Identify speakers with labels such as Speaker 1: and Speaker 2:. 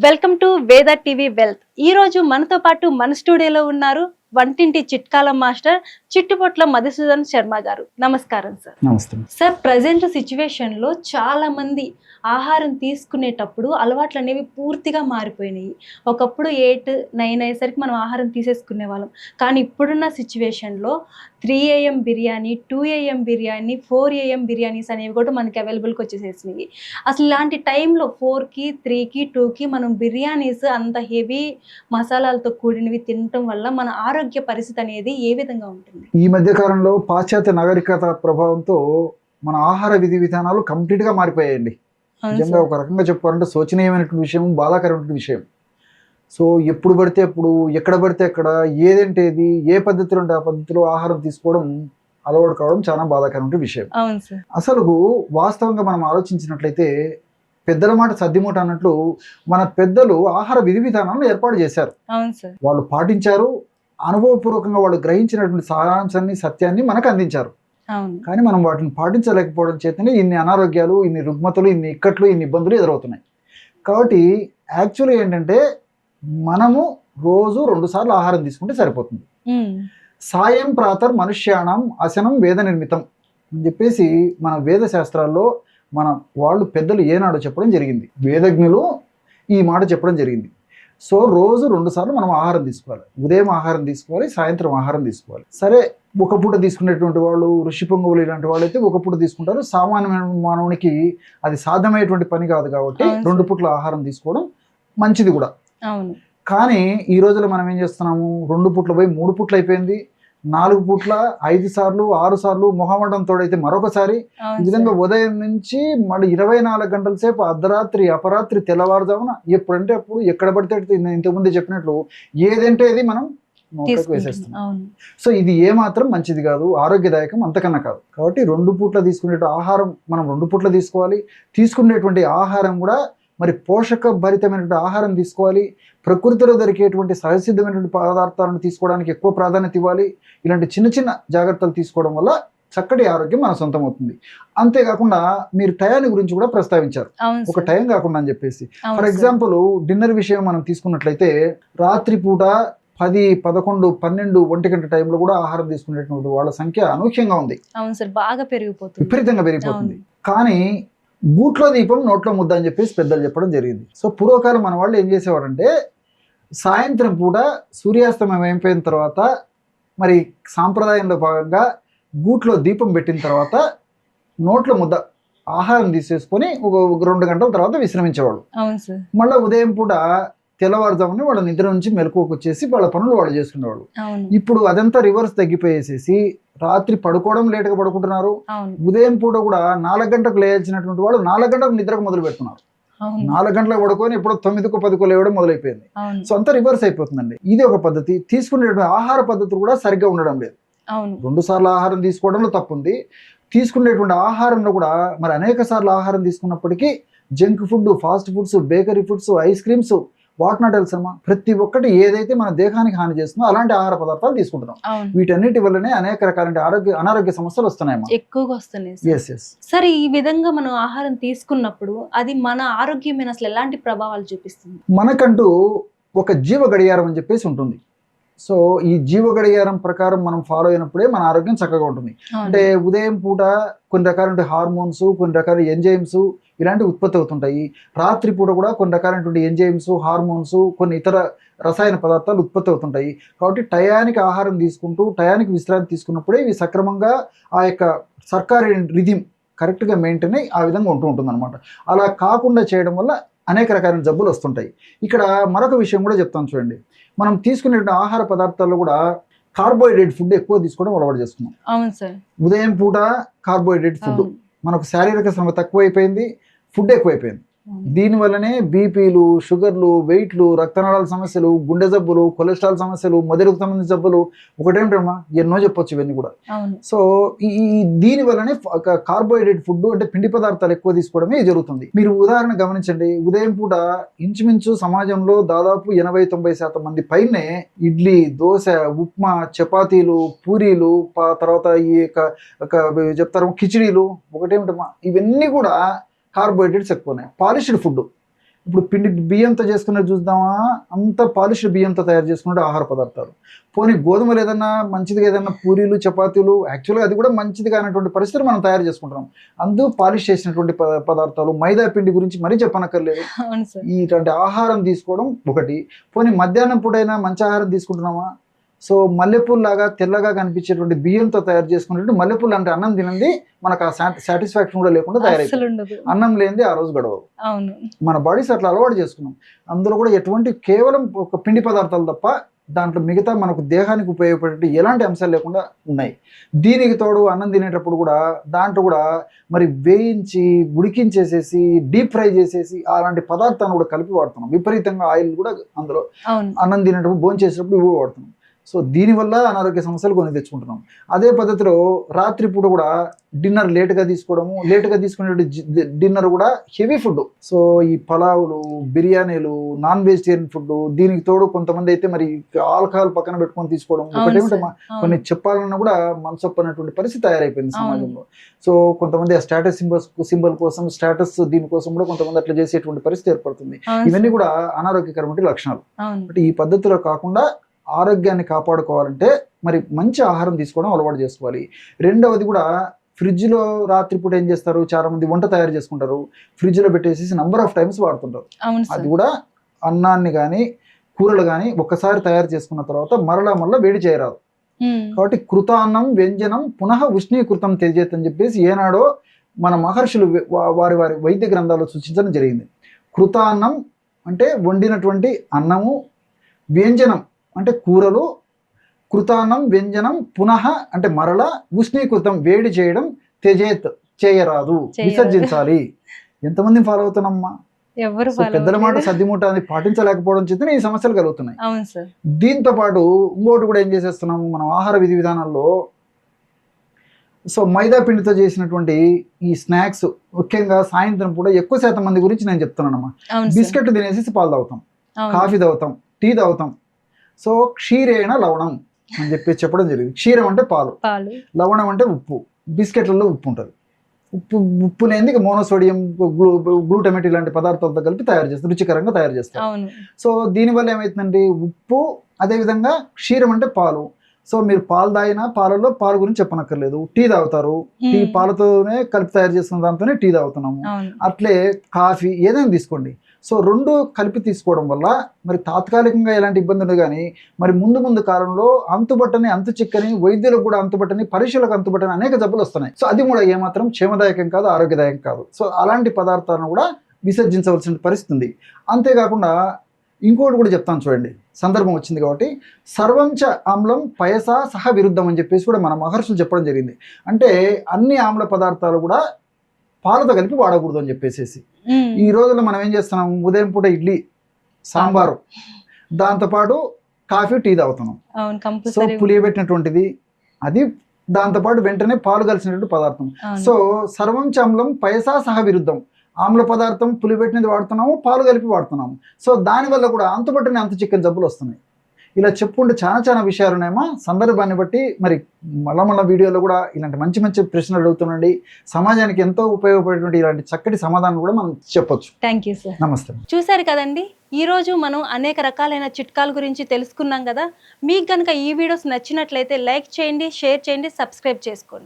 Speaker 1: Welcome to వేద TV wealth. ఈ రోజు మనతో పాటు మన స్టూడియోలో ఉన్నారు వంటింటి చిట్కాల మాస్టర్ చిట్టుపొట్ల మధుసూదన్ శర్మ గారు. నమస్కారం సార్.
Speaker 2: నమస్తే
Speaker 1: సార్, ప్రజెంట్ సిచ్యువేషన్ లో చాలా మంది ఆహారం తీసుకునేటప్పుడు అలవాట్లు అనేవి పూర్తిగా మారిపోయినాయి. ఒకప్పుడు 8-9 అయ్యేసరికి మనం ఆహారం తీసేసుకునే వాళ్ళం. కానీ ఇప్పుడున్న సిచ్యువేషన్లో 3 AM biryani, 2 AM biryani, 4 AM biryanis అనేవి కూడా మనకి అవైలబుల్కి వచ్చేసేసినాయి. అసలు ఇలాంటి టైంలో 4కి, 3కి, 2కి మనం బిర్యానీస్ అంత హెవీ మసాలాలతో కూడినవి తినటం వల్ల మన ఆరోగ్య పరిస్థితి అనేది ఏ విధంగా ఉంటుంది?
Speaker 2: ఈ మధ్య కాలంలో పాశ్చాత్య నాగరికత ప్రభావంతో మన ఆహార విధి విధానాలు కంప్లీట్ గా మారిపోయాయండి. నిజంగా ఒక రకంగా చెప్పుకోవాలంటే శోచనీయమైనటువంటి విషయం, బాధాకరమైన విషయం. సో ఎప్పుడు పడితే అప్పుడు, ఎక్కడ పడితే అక్కడ, ఏదంటే ఏది, ఏ పద్ధతిలో ఉంటే ఆ పద్ధతిలో ఆహారం తీసుకోవడం అలవాటు కావడం చాలా బాధాకరమైన విషయం. అసలు వాస్తవంగా మనం ఆలోచించినట్లయితే పెద్దల మాట సద్దిమూట అన్నట్లు మన పెద్దలు ఆహార విధి విధానాలను ఏర్పాటు చేశారు. వాళ్ళు పాటించారు. అనుభవపూర్వకంగా వాళ్ళు గ్రహించినటువంటి సారాంశాన్ని, సత్యాన్ని మనకు అందించారు. కానీ మనం వాటిని పాటించలేకపోవడం చేతనే ఇన్ని అనారోగ్యాలు, ఇన్ని రుగ్మతలు, ఇన్ని ఇక్కట్లు, ఇన్ని ఇబ్బందులు ఎదురవుతున్నాయి. కాబట్టి యాక్చువల్గా ఏంటంటే మనము రోజు 2 సార్లు ఆహారం తీసుకుంటే సరిపోతుంది. సాయం ప్రాతర్ మనుష్యాణం అశనం వేద నిర్మితం అని చెప్పేసి మన వేద శాస్త్రాల్లో మన వాళ్ళు పెద్దలు ఏనాడో చెప్పడం జరిగింది. వేదజ్ఞులు ఈ మాట చెప్పడం జరిగింది. సో రోజు 2 సార్లు మనం ఆహారం తీసుకోవాలి. ఉదయం ఆహారం తీసుకోవాలి, సాయంత్రం ఆహారం తీసుకోవాలి. సరే, ఒక పూట తీసుకునేటువంటి వాళ్ళు, ఋషి పొంగవులు ఇలాంటి వాళ్ళు అయితే ఒక పూట తీసుకుంటారు. సామాన్యమైన మానవునికి అది సాధ్యమయ్యేటువంటి పని కాదు కాబట్టి 2 పూట్ల ఆహారం తీసుకోవడం మంచిది కూడా. కానీ ఈ రోజులో మనం ఏం చేస్తున్నాము, 2 పూట్ల పోయి 3 పూట్లు అయిపోయింది. 4 పూట్ల 5 సార్లు 6 సార్లు మొహమాటం తోడైతే మరొకసారి, ఈ విధంగా ఉదయం నుంచి మళ్ళీ 24 గంటల సేపు అర్ధరాత్రి, అపరాత్రి, తెల్లవారుజామున ఎప్పుడంటే అప్పుడు, ఎక్కడ పడితే ఇంతకుముందే చెప్పినట్లు ఏదంటే అది మనం నోట్లోకి వేసేస్తున్నాం. సో ఇది ఏమాత్రం మంచిది కాదు, ఆరోగ్యదాయకం అంతకన్నా కాదు. కాబట్టి 2 పూట్ల తీసుకునే ఆహారం మనం 2 పూట్ల తీసుకోవాలి. తీసుకునేటువంటి ఆహారం కూడా మరి పోషక భరితమైనటువంటి ఆహారం తీసుకోవాలి. ప్రకృతిలో దొరికేటువంటి సహసిద్ధమైనటువంటి పదార్థాలను తీసుకోవడానికి ఎక్కువ ప్రాధాన్యత ఇవ్వాలి. ఇలాంటి చిన్న చిన్న జాగ్రత్తలు తీసుకోవడం వల్ల చక్కటి ఆరోగ్యం మన సొంతం అవుతుంది. అంతేకాకుండా మీరు టయాన్ని గురించి కూడా ప్రస్తావించారు, ఒక టైం కాకుండా అని చెప్పేసి. ఫర్ ఎగ్జాంపుల్ డిన్నర్ విషయం మనం తీసుకున్నట్లయితే రాత్రి పూట 10, 11, 12, 1 గంట టైంలో కూడా ఆహారం తీసుకునేటువంటి వాళ్ళ సంఖ్య అనూహ్యంగా ఉంది.
Speaker 1: అవును సార్, బాగా పెరిగిపోతుంది,
Speaker 2: విపరీతంగా పెరిగిపోతుంది. కానీ గూట్లో దీపం నోట్లో ముద్ద అని చెప్పేసి పెద్దలు చెప్పడం జరిగింది. సో పూర్వకాలం మన వాళ్ళు ఏం చేసేవారంటే సాయంత్రం పూట సూర్యాస్తమయం అయిపోయిన తర్వాత మరి సాంప్రదాయంలో భాగంగా గూట్లో దీపం పెట్టిన తర్వాత నోట్లో ముద్ద ఆహారం తీసేసుకొని ఒక 2 గంటల తర్వాత విశ్రమించేవాళ్ళు. మళ్ళీ ఉదయం పూట తెల్లవారుజామున వాళ్ళ నిద్ర నుంచి మెలకువకు వచ్చేసి వాళ్ళ పనులు వాళ్ళు చేసుకునేవాళ్ళు. ఇప్పుడు అదంతా రివర్స్ తగ్గిపోయేసేసి రాత్రి పడుకోవడం లేటుగా పడుకుంటున్నారు. ఉదయం పూట కూడా 4 గంటలకు లేయాల్సినటువంటి వాళ్ళు 4 గంటలకు నిద్రకు మొదలు పెడుతున్నారు. 4 గంటలకు పడుకొని ఇప్పుడు 9కో 10కో లేవడం మొదలైపోయింది. సో అంతా రివర్స్ అయిపోతుందండి. ఇది ఒక పద్ధతి. తీసుకునేటువంటి ఆహార పద్ధతులు కూడా సరిగ్గా ఉండడం లేదు. 2 సార్లు ఆహారం తీసుకోవడంలో తప్పుంది. తీసుకునేటువంటి ఆహారంలో కూడా మరి అనేక సార్లు ఆహారం తీసుకున్నప్పటికీ junk food, fast foods, bakery foods, ice creams, what not else అమ్మా, ప్రతి ఒక్కటి ఏదైతే మన దేహానికి హాని చేస్తుందో అలాంటి ఆహార పదార్థాలు తీసుకుంటున్నాం. వీటన్నిటి వల్లనే అనేక రకాల అనారోగ్య సమస్యలు వస్తున్నాయమ్మా, ఎక్కువగా వస్తున్నాయి.
Speaker 1: సరే, ఈ విధంగా మనం ఆహారం తీసుకున్నప్పుడు అది మన ఆరోగ్యం మీద అసలు ఎలాంటి ప్రభావాలు చూపిస్తుంది?
Speaker 2: మనకంటూ ఒక జీవ గడియారం అని చెప్పేసి ఉంటుంది. సో ఈ జీవ గడియారం ప్రకారం మనం ఫాలో అయినప్పుడే మన ఆరోగ్యం చక్కగా ఉంటుంది. అంటే ఉదయం పూట కొన్ని రకాల హార్మోన్స్, కొన్ని రకాల ఎంజైమ్స్ ఇలాంటివి ఉత్పత్తి అవుతుంటాయి. రాత్రి పూట కూడా కొన్ని రకాలైనటువంటి ఎంజైమ్స్, హార్మోన్స్, కొన్ని ఇతర రసాయన పదార్థాలు ఉత్పత్తి అవుతుంటాయి. కాబట్టి టయానికి ఆహారం తీసుకుంటూ టయానికి విశ్రాంతి తీసుకున్నప్పుడే ఇవి సక్రమంగా ఆ యొక్క సర్కారీ రిథిం కరెక్ట్గా మెయింటైన్ అయ్యి ఆ విధంగా ఉంటుంది అనమాట. అలా కాకుండా చేయడం వల్ల అనేక రకాలైన జబ్బులు వస్తుంటాయి. ఇక్కడ మరొక విషయం కూడా చెప్తాను చూడండి. మనం తీసుకునే ఆహార పదార్థాల్లో కూడా కార్బోహైడ్రేట్ ఫుడ్ ఎక్కువ తీసుకోవడం అలవాటు చేస్తున్నాం. ఉదయం పూట కార్బోహైడ్రేట్ ఫుడ్, మనకు శారీరక శ్రమ తక్కువైపోయింది, ఫుడ్ ఎక్కువైపోయింది. దీనివల్లనే బీపీలు, షుగర్లు, వెయిట్లు, రక్తనాళాల సమస్యలు, గుండె జబ్బులు, కొలెస్ట్రాల్ సమస్యలు, మధురకు సంబంధించిన జబ్బులు ఒకటేమిటమ్మా ఎన్నో చెప్పొచ్చు ఇవన్నీ కూడా. సో ఈ దీనివల్లనే కార్బోహైడ్రేట్ ఫుడ్ అంటే పిండి పదార్థాలు ఎక్కువ తీసుకోవడమే జరుగుతుంది. మీరు ఉదాహరణ గమనించండి, ఉదయం పూట ఇంచుమించు సమాజంలో దాదాపు 80-90% మంది పైనే ఇడ్లీ, దోశ, ఉప్మా, చపాతీలు, పూరీలు, తర్వాత ఈ చెప్తారు కిచిడీలు, ఒకటేమిటమ్మా ఇవన్నీ కూడా కార్బోహైడ్రేట్స్ ఎక్కువ ఉన్నాయి. పాలిష్డ్ ఫుడ్ ఇప్పుడు బియ్యంతో చేసుకున్నది చూద్దామా, అంత పాలిష్డ్ బియ్యంతో తయారు చేసుకునే ఆహార పదార్థాలు. పోనీ గోధుమలు ఏదన్నా మంచిదిగా ఏదన్నా పూరీలు చపాతీలు, యాక్చువల్గా అది కూడా మంచిది కానటువంటి పరిస్థితులు మనం తయారు చేసుకుంటున్నాం. అందుకు పాలిష్ చేసినటువంటి పదార్థాలు, మైదా పిండి గురించి మరీ చెప్పనక్కర్లేదు. ఇటువంటి ఆహారం తీసుకోవడం ఒకటి. పోనీ మధ్యాహ్నం పూటైనా మంచి ఆహారం తీసుకుంటున్నామా? సో మల్లెపూలు లాగా తెల్లగా కనిపించేటువంటి బియ్యంతో తయారు చేసుకునేటువంటి మల్లెపూలు అంటే అన్నం తినండి మనకు ఆ సాటిస్ఫాక్షన్ కూడా లేకుండా తయారైంది. అన్నం లేనిది ఆ రోజు గడవదు. మన బాడీస్ అట్లా అలవాటు చేసుకున్నాం. అందులో కూడా ఎటువంటి కేవలం ఒక పిండి పదార్థాలు తప్ప దాంట్లో మిగతా మనకు దేహానికి ఉపయోగపడే ఎలాంటి అంశాలు లేకుండా ఉన్నాయి. దీనికి తోడు అన్నం తినేటప్పుడు కూడా దాంట్లో కూడా మరి వేయించి ఉడికించేసేసి డీప్ ఫ్రై చేసేసి అలాంటి పదార్థాలను కూడా కలిపి వాడుతున్నాం. విపరీతంగా ఆయిల్ కూడా అందులో అన్నం తినేటప్పుడు భోజనం చేసేటప్పుడు ఇవి వాడుతున్నాం. సో దీనివల్ల అనారోగ్య సమస్యలు కొని తెచ్చుకుంటున్నాం. అదే పద్ధతిలో రాత్రిపూట కూడా డిన్నర్ లేట్గా తీసుకోవడము, లేట్గా తీసుకునే డిన్నర్ కూడా హెవీ ఫుడ్. సో ఈ పలావులు, బిర్యానీలు, నాన్ వెజిటేరియన్ ఫుడ్, దీనికి తోడు కొంతమంది అయితే మరి ఆల్కహాల్ పక్కన పెట్టుకొని తీసుకోవడం. ఒకటేమిటో కొన్ని చెప్పాలన్నా కూడా మనసొప్పనటువంటి పరిస్థితి తయారైపోయింది సమాజంలో. సో కొంతమంది ఆ స్టేటస్ సింబల్ కోసం, స్టేటస్ దీనికోసం కూడా కొంతమంది అట్లా చేసేటువంటి పరిస్థితి ఏర్పడుతుంది. ఇవన్నీ కూడా అనారోగ్యకరమైన లక్షణాలు. అంటే ఈ పద్ధతిలో కాకుండా ఆరోగ్యాన్ని కాపాడుకోవాలంటే మరి మంచి ఆహారం తీసుకోవడం అలవాటు చేసుకోవాలి. రెండవది కూడా ఫ్రిడ్జ్లో రాత్రిపూట ఏం చేస్తారు, చాలా మంది వంట తయారు చేసుకుంటారు, ఫ్రిడ్జ్లో పెట్టేసి నెంబర్ ఆఫ్ టైమ్స్ వాడుతుంటారు. అది కూడా అన్నాన్ని కానీ కూరలు కానీ ఒక్కసారి తయారు చేసుకున్న తర్వాత మరలా వేడి చేయరాదు. కాబట్టి కృతాన్నం వ్యంజనం పునః ఉష్ణీకృతం త్యజేత్ అని చెప్పేసి ఏనాడో మన మహర్షులు వారి వైద్య గ్రంథాల్లో సూచించడం జరిగింది. కృతాన్నం అంటే వండినటువంటి అన్నము, వ్యంజనం అంటే కూరలు, కృతాన్నం వ్యంజనం పునః అంటే మరలా, ఉష్ణీకృతం వేడి చేయడం, త్యజేత్ చేయరాదు, విసర్జించాలి. ఎంతమంది ఫాలో అవుతున్నామ్మా? పెద్దల మాట సద్దిమూట అని పాటించలేకపోవడం చేత ఈ సమస్యలు కలుగుతున్నాయి. దీంతో పాటు ఇంకోటి కూడా ఏం చేసేస్తున్నాము మనం ఆహార విధి విధానాల్లో. సో మైదా పిండితో చేసినటువంటి ఈ స్నాక్స్, ముఖ్యంగా సాయంత్రం పూట ఎక్కువ శాతం మంది గురించి నేను చెప్తున్నానమ్మా. బిస్కెట్ తినేసి పాలు తాగుతాం, కాఫీ తాగుతాం, టీ తాగుతాం. సో క్షీరేణ లవణం అని చెప్పడం జరిగింది. క్షీరం అంటే పాలు, లవణం అంటే ఉప్పు. బిస్కెట్లలో ఉప్పు ఉంటుంది. ఉప్పు లేని మోనోసోడియం, గ్లూటమేట్ ఇలాంటి పదార్థాలతో కలిపి తయారు చేస్తారు, రుచికరంగా తయారు చేస్తారు. సో దీనివల్ల ఏమవుతుందండి, ఉప్పు, అదేవిధంగా క్షీరం అంటే పాలు. సో మీరు పాలు తాగినా పాలలో పాలు గురించి చెప్పనక్కర్లేదు. టీ తాగుతారు, టీ పాలతోనే కలిపి తయారు చేసుకున్న దాంతోనే టీ తాగుతున్నాము. అట్లే కాఫీ ఏదైనా తీసుకోండి. సో రెండు కలిపి తీసుకోవడం వల్ల మరి తాత్కాలికంగా ఎలాంటి ఇబ్బంది ఉండదు. కానీ మరి ముందు కాలంలో అంతు చిక్కని, వైద్యులకు కూడా అంతుబట్టని, పరీక్షలకు అంతుబట్టని అనేక జబ్బులు వస్తున్నాయి. సో అది కూడా ఏమాత్రం క్షేమదాయకం కాదు, ఆరోగ్యదాయకం కాదు. సో అలాంటి పదార్థాలను కూడా విసర్జించవలసిన పరిస్థితి ఉంది. అంతేకాకుండా ఇంకోటి కూడా చెప్తాను చూడండి, సందర్భం వచ్చింది కాబట్టి, సర్వంచ ఆమ్లం పయసా సహ విరుద్ధం అని చెప్పేసి కూడా మన మహర్షులు చెప్పడం జరిగింది. అంటే అన్ని ఆమ్ల పదార్థాలు కూడా పాలతో కలిపి వాడకూడదు అని చెప్పేసి. ఈ రోజుల్లో మనం ఏం చేస్తున్నాం, ఉదయం పూట ఇడ్లీ సాంబారు, దాంతోపాటు కాఫీ టీ తాగుతున్నాం. సో పులియబెట్టినటువంటిది అది, దాంతోపాటు వెంటనే పాలు కలిసినటువంటి పదార్థం. సో సర్వంచ ఆమ్లం పయసా సహ విరుద్ధం. ఆమ్ల పదార్థం పులిపెట్టినది వాడుతున్నాము, పాలు కలిపి వాడుతున్నాము. సో దానివల్ల కూడా అంతుబట్టని అంతు చిక్కని జబ్బులు వస్తున్నాయి. ఇలా చెప్పుకుంటే చాలా విషయాలు ఉన్నాయమ్మా. సందర్భాన్ని బట్టి మరి మళ్ళా వీడియోలో కూడా ఇలాంటి మంచి ప్రశ్నలు అడుగుతుండండి. సమాజానికి ఎంతో ఉపయోగపడేటువంటి ఇలాంటి చక్కటి సమాధానం కూడా మనం చెప్పొచ్చు.
Speaker 1: Thank you sir.
Speaker 2: నమస్తే.
Speaker 1: చూశారు కదండి, ఈరోజు మనం అనేక రకాలైన చిట్కాల గురించి తెలుసుకున్నాం కదా. మీకు కనుక ఈ వీడియోస్ నచ్చినట్లయితే లైక్ చేయండి, షేర్ చేయండి, సబ్స్క్రైబ్ చేసుకోండి.